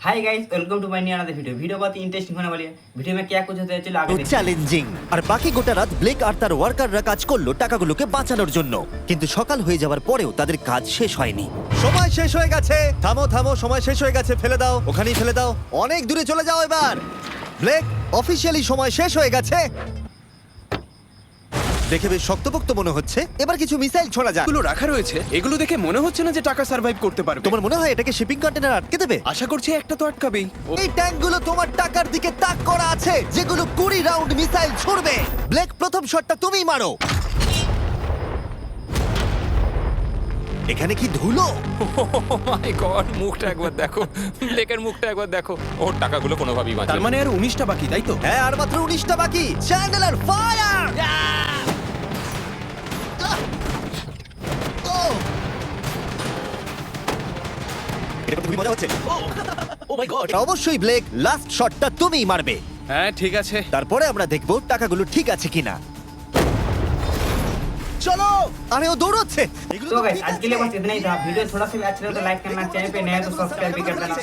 Hi guys welcome to my new another video बहुत ही interesting होने वाली है। वीडियो में क्या कुछ होता है चलो आगे देखते हैं। চ্যালেঞ্জিং আর বাকি গোটা রাত ব্লেক আর তার ওয়ার্কাররা কাজ করলো টাকাগুলোকে বাঁচানোর জন্য, কিন্তু সকাল হয়ে যাওয়ার পরেও তাদের কাজ শেষ হয়নি। সময় শেষ হয়ে গেছে, থামো থামো, সময় শেষ হয়ে গেছে, ফেলে দাও, ওখানেই ফেলে দাও, অনেক দূরে চলে যাও এবার। ব্লেক, অফিসিয়ালি সময় শেষ হয়ে গেছে। দেখে বেশ শক্তপোক্ত মনে হচ্ছে, এবার কিছু মিসাইল ছোড়া যাক। এগুলো রাখা রয়েছে, এগুলো দেখে মনে হচ্ছে না যে টাকা সার্ভাইভ করতে পারবে। তোমার মনে হয় এটাকে শিপিং কন্টেনার আটকে দেবে? আশা করছি একটা তো আটকাবেই। এই ট্যাঙ্কগুলো তোমার টাকার দিকে তাক করা আছে, যেগুলো 20 রাউন্ড মিসাইল ছুড়বে। ব্লেক, প্রথম শটটা তুমিই মারো। এখানে কি ধুলো? মাই গড, মুখটা একবার দেখো, ব্লেকের মুখটা একবার দেখো। ওর টাকাগুলো কোনোভাবেই বাঁচবে তার মানে আর 19টা বাকি, তাই তো? হ্যাঁ, আর মাত্র 19টা বাকি। Chandler fire! এটা খুবই মজা হচ্ছে। ও মাই গড। অবশ্যই ব্লেক, লাস্ট শটটা তুমিই মারবে। হ্যাঁ ঠিক আছে। তারপরে আমরা দেখব টাকাগুলো ঠিক আছে কিনা। চলো, আরে ও দৌড়চ্ছে। এগুলো तो তো गाइस ঠিক आज के लिए আছে। बस इतना ही था। वीडियो थोड़ा सा भी अच्छा लगा तो लाइक करना, चैनल पे नया तो सब्सक्राइब भी कर देना।